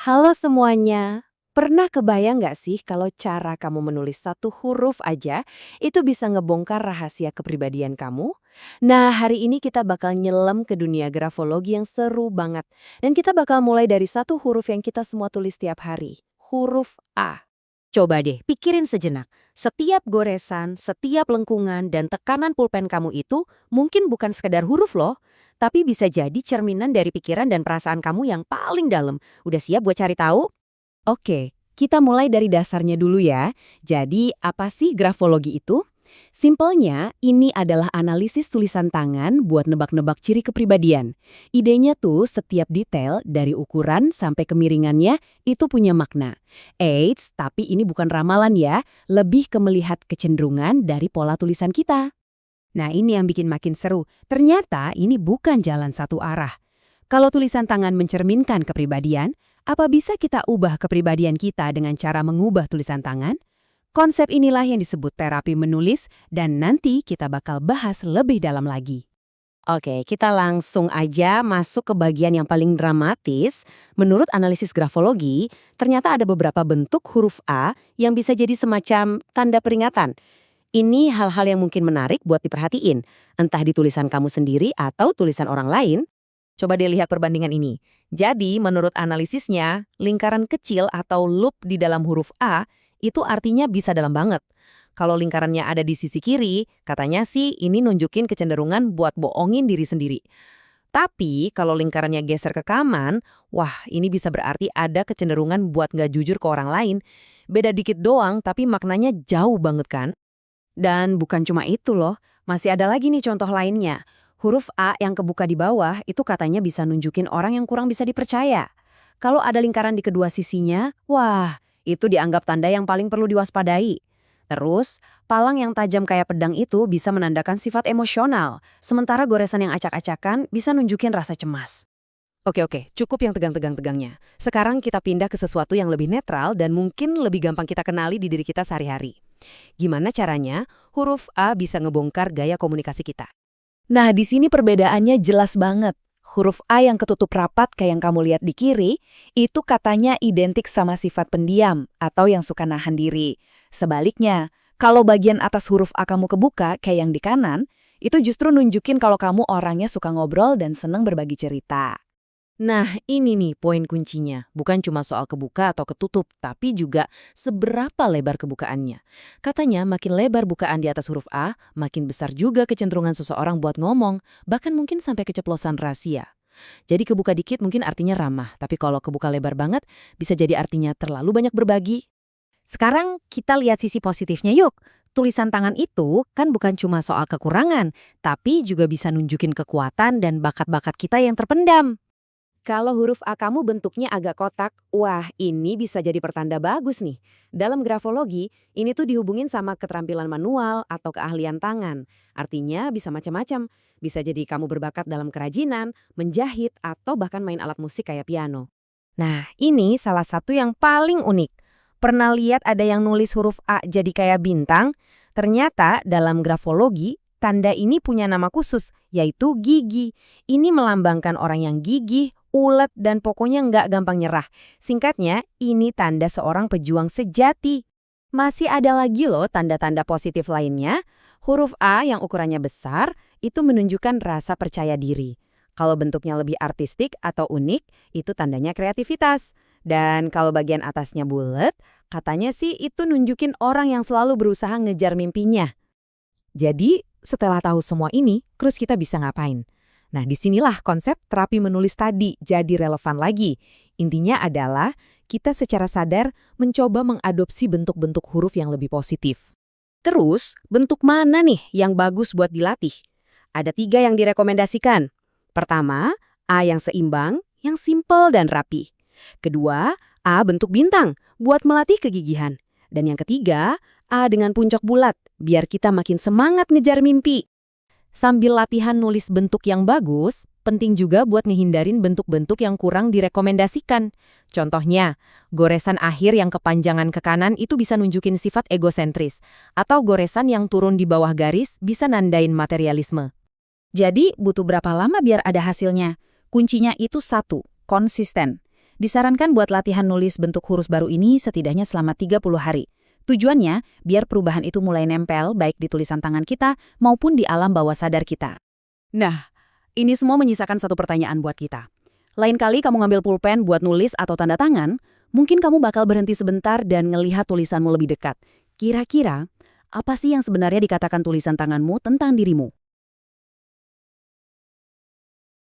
Halo semuanya. Pernah kebayang nggak sih kalau cara kamu menulis satu huruf aja itu bisa ngebongkar rahasia kepribadian kamu? Nah, hari ini kita bakal nyelam ke dunia grafologi yang seru banget. Dan kita bakal mulai dari satu huruf yang kita semua tulis tiap hari. Huruf A. Coba deh, pikirin sejenak. Setiap goresan, setiap lengkungan, dan tekanan pulpen kamu itu mungkin bukan sekedar huruf loh, tapi bisa jadi cerminan dari pikiran dan perasaan kamu yang paling dalam. Udah siap buat cari tahu? Oke, kita mulai dari dasarnya dulu ya. Jadi, apa sih grafologi itu? Simpelnya, ini adalah analisis tulisan tangan buat nebak-nebak ciri kepribadian. Idenya tuh setiap detail dari ukuran sampai kemiringannya itu punya makna. Eits, tapi ini bukan ramalan ya, lebih ke melihat kecenderungan dari pola tulisan kita. Nah, ini yang bikin makin seru. Ternyata ini bukan jalan satu arah. Kalau tulisan tangan mencerminkan kepribadian, apa bisa kita ubah kepribadian kita dengan cara mengubah tulisan tangan? Konsep inilah yang disebut terapi menulis dan nanti kita bakal bahas lebih dalam lagi. Oke, kita langsung aja masuk ke bagian yang paling dramatis. Menurut analisis grafologi, ternyata ada beberapa bentuk huruf A yang bisa jadi semacam tanda peringatan. Ini hal-hal yang mungkin menarik buat diperhatiin, entah di tulisan kamu sendiri atau tulisan orang lain. Coba deh lihat perbandingan ini. Jadi, menurut analisisnya, lingkaran kecil atau loop di dalam huruf A itu artinya bisa dalam banget. Kalau lingkarannya ada di sisi kiri, katanya sih ini nunjukin kecenderungan buat bohongin diri sendiri. Tapi kalau lingkarannya geser ke kanan, wah ini bisa berarti ada kecenderungan buat nggak jujur ke orang lain. Beda dikit doang, tapi maknanya jauh banget kan? Dan bukan cuma itu loh, masih ada lagi nih contoh lainnya. Huruf A yang kebuka di bawah itu katanya bisa nunjukin orang yang kurang bisa dipercaya. Kalau ada lingkaran di kedua sisinya, wah, itu dianggap tanda yang paling perlu diwaspadai. Terus, palang yang tajam kayak pedang itu bisa menandakan sifat emosional, sementara goresan yang acak-acakan bisa nunjukin rasa cemas. Oke, cukup yang tegang-tegangnya. Sekarang kita pindah ke sesuatu yang lebih netral dan mungkin lebih gampang kita kenali di diri kita sehari-hari. Gimana caranya huruf A bisa ngebongkar gaya komunikasi kita? Nah, di sini perbedaannya jelas banget. Huruf A yang ketutup rapat kayak yang kamu lihat di kiri, itu katanya identik sama sifat pendiam atau yang suka nahan diri. Sebaliknya, kalau bagian atas huruf A kamu kebuka kayak yang di kanan, itu justru nunjukin kalau kamu orangnya suka ngobrol dan seneng berbagi cerita. Nah, ini nih poin kuncinya. Bukan cuma soal kebuka atau ketutup, tapi juga seberapa lebar kebukaannya. Katanya makin lebar bukaan di atas huruf A, makin besar juga kecenderungan seseorang buat ngomong, bahkan mungkin sampai keceplosan rahasia. Jadi kebuka dikit mungkin artinya ramah, tapi kalau kebuka lebar banget, bisa jadi artinya terlalu banyak berbagi. Sekarang kita lihat sisi positifnya yuk. Tulisan tangan itu kan bukan cuma soal kekurangan, tapi juga bisa nunjukin kekuatan dan bakat-bakat kita yang terpendam. Kalau huruf A kamu bentuknya agak kotak, wah ini bisa jadi pertanda bagus nih. Dalam grafologi, ini tuh dihubungin sama keterampilan manual atau keahlian tangan. Artinya bisa macam-macam. Bisa jadi kamu berbakat dalam kerajinan, menjahit, atau bahkan main alat musik kayak piano. Nah, ini salah satu yang paling unik. Pernah lihat ada yang nulis huruf A jadi kayak bintang? Ternyata dalam grafologi, tanda ini punya nama khusus, yaitu gigi. Ini melambangkan orang yang gigih, ulet, dan pokoknya nggak gampang nyerah. Singkatnya, ini tanda seorang pejuang sejati. Masih ada lagi loh tanda-tanda positif lainnya. Huruf A yang ukurannya besar, itu menunjukkan rasa percaya diri. Kalau bentuknya lebih artistik atau unik, itu tandanya kreativitas. Dan kalau bagian atasnya bulat, katanya sih itu nunjukin orang yang selalu berusaha ngejar mimpinya. Jadi, setelah tahu semua ini, terus kita bisa ngapain? Nah, disinilah konsep terapi menulis tadi jadi relevan lagi. Intinya adalah kita secara sadar mencoba mengadopsi bentuk-bentuk huruf yang lebih positif. Terus, bentuk mana nih yang bagus buat dilatih? Ada 3 yang direkomendasikan. Pertama, A yang seimbang, yang simpel dan rapi. Kedua, A bentuk bintang, buat melatih kegigihan. Dan yang ketiga, A dengan puncak bulat, biar kita makin semangat ngejar mimpi. Sambil latihan nulis bentuk yang bagus, penting juga buat ngehindarin bentuk-bentuk yang kurang direkomendasikan. Contohnya, goresan akhir yang kepanjangan ke kanan itu bisa nunjukin sifat egosentris, atau goresan yang turun di bawah garis bisa nandain materialisme. Jadi, butuh berapa lama biar ada hasilnya? Kuncinya itu satu, konsisten. Disarankan buat latihan nulis bentuk huruf baru ini setidaknya selama 30 hari. Tujuannya, biar perubahan itu mulai nempel baik di tulisan tangan kita maupun di alam bawah sadar kita. Nah, ini semua menyisakan satu pertanyaan buat kita. Lain kali kamu ngambil pulpen buat nulis atau tanda tangan, mungkin kamu bakal berhenti sebentar dan ngelihat tulisanmu lebih dekat. Kira-kira, apa sih yang sebenarnya dikatakan tulisan tanganmu tentang dirimu?